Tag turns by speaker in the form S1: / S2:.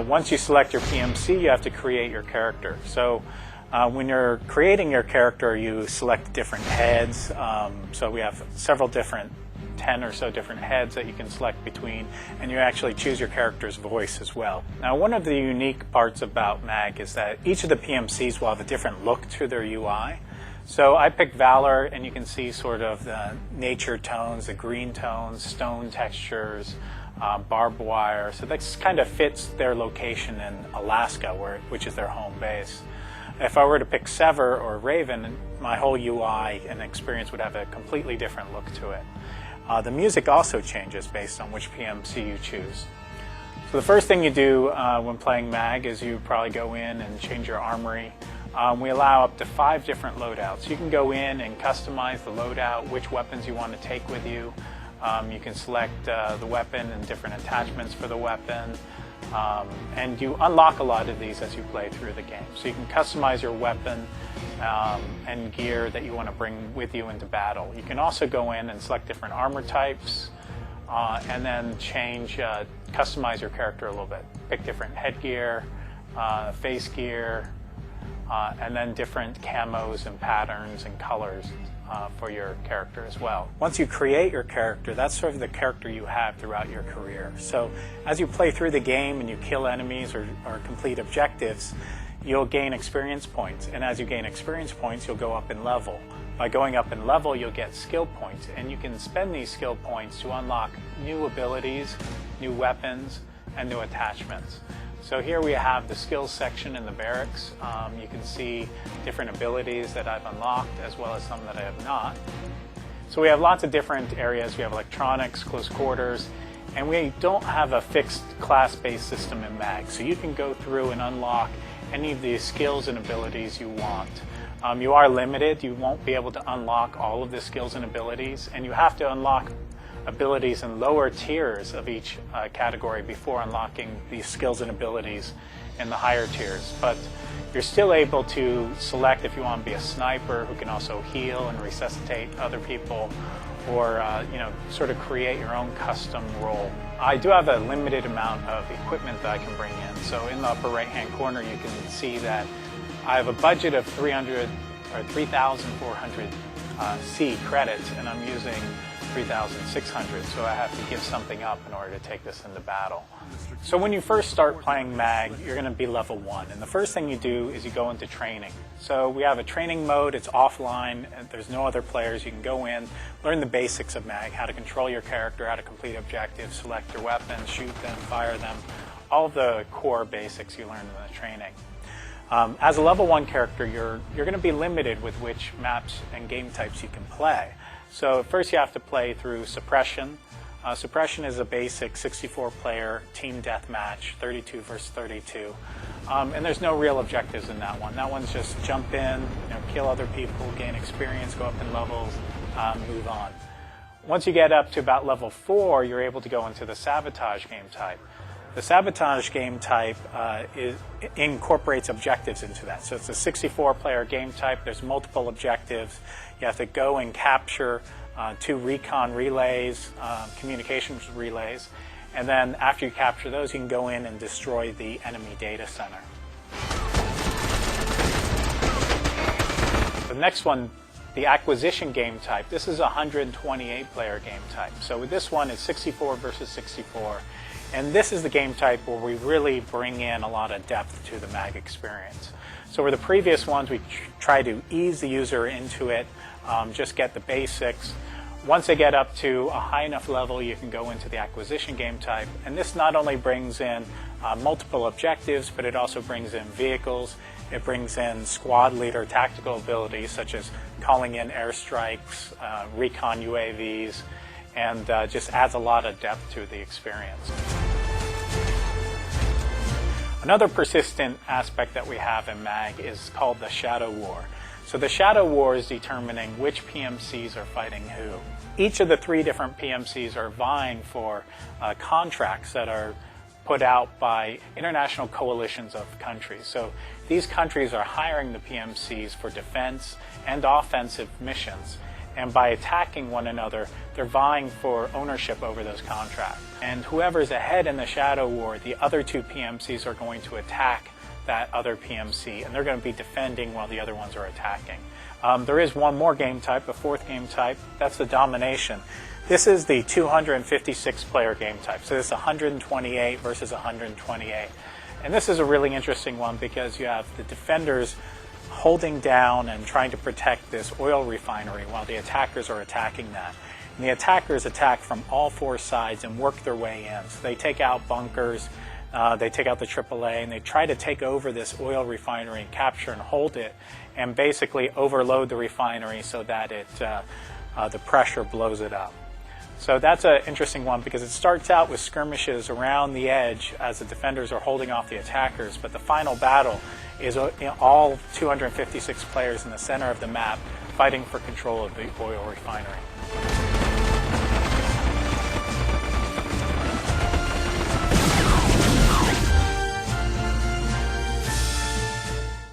S1: Once you select your PMC, you have to create your character. So when you're creating your character, you select different heads. So we have several different 10 or so different heads that you can select between, and you actually choose your character's voice as well. Now, one of the unique parts about MAG is that each of the PMCs will have a different look to their UI. So I picked Valor, and you can see sort of the nature tones, the green tones, stone textures, barbed wire. So that kind of fits their location in Alaska, which is their home base. If I were to pick Sever or Raven, my whole UI and experience would have a completely different look to it. The music also changes based on which PMC you choose. So the first thing you do when playing MAG is you probably go in and change your armory. We allow up to 5 different loadouts. You can go in and customize the loadout, which weapons you want to take with you. You can select the weapon and different attachments for the weapon. And you unlock a lot of these as you play through the game. So you can customize your weapon and gear that you want to bring with you into battle. You can also go in and select different armor types and then customize your character a little bit. Pick different headgear, face gear, and then different camos and patterns and colors for your character as well. Once you create your character, that's sort of the character you have throughout your career. So as you play through the game and you kill enemies or complete objectives, you'll gain experience points. And as you gain experience points, you'll go up in level. By going up in level, you'll get skill points. And you can spend these skill points to unlock new abilities, new weapons, and new attachments. So here we have the skills section in the barracks. You can see different abilities that I've unlocked as well as some that I have not. So we have lots of different areas. We have electronics, close quarters, and we don't have a fixed class-based system in MAG. So you can go through and unlock any of the skills and abilities you want. You are limited. You won't be able to unlock all of the skills and abilities, and you have to unlock abilities in lower tiers of each category before unlocking these skills and abilities in the higher tiers. But you're still able to select if you want to be a sniper who can also heal and resuscitate other people, or sort of create your own custom role. I do have a limited amount of equipment that I can bring in. So in the upper right-hand corner, you can see that I have a budget of 3,400 C credits, and I'm using 3,600, so I have to give something up in order to take this into battle. So when you first start playing MAG, you're going to be level 1, and the first thing you do is you go into training. So we have a training mode, it's offline, and there's no other players. You can go in, learn the basics of MAG, how to control your character, how to complete objectives, select your weapons, shoot them, fire them, all of the core basics you learn in the training. As a level 1 character, you're going to be limited with which maps and game types you can play. So first you have to play through Suppression. Suppression is a basic 64-player team deathmatch, 32 versus 32. And there's no real objectives in that one. That one's just jump in, kill other people, gain experience, go up in levels, move on. Once you get up to about level 4, you're able to go into the Sabotage game type. The Sabotage game type incorporates objectives into that. So it's a 64-player game type. There's multiple objectives. You have to go and capture 2 recon relays, communications relays, and then after you capture those, you can go in and destroy the enemy data center. The next one, the Acquisition game type. This is a 128-player game type. So with this one, it's 64 versus 64. And this is the game type where we really bring in a lot of depth to the MAG experience. So with the previous ones, we try to ease the user into it, just get the basics. Once they get up to a high enough level, you can go into the Acquisition game type. And this not only brings in multiple objectives, but it also brings in vehicles. It brings in squad leader tactical abilities, such as calling in airstrikes, recon UAVs, and just adds a lot of depth to the experience. Another persistent aspect that we have in MAG is called the Shadow War. So the Shadow War is determining which PMCs are fighting who. Each of the 3 different PMCs are vying for contracts that are put out by international coalitions of countries. So these countries are hiring the PMCs for defense and offensive missions. And by attacking one another, they're vying for ownership over those contracts. And whoever's ahead in the shadow war, the other two PMCs are going to attack that other PMC, and they're going to be defending while the other ones are attacking. There is one more game type, a fourth game type. That's the domination. This is the 256 player game type. So this is 128 versus 128. And this is a really interesting one because you have the defenders holding down and trying to protect this oil refinery while the attackers are attacking that. And the attackers attack from all four sides and work their way in. So they take out bunkers, they take out the AAA, and they try to take over this oil refinery and capture and hold it and basically overload the refinery so that the pressure blows it up. So that's an interesting one because it starts out with skirmishes around the edge as the defenders are holding off the attackers, but the final battle is all 256 players in the center of the map fighting for control of the oil refinery.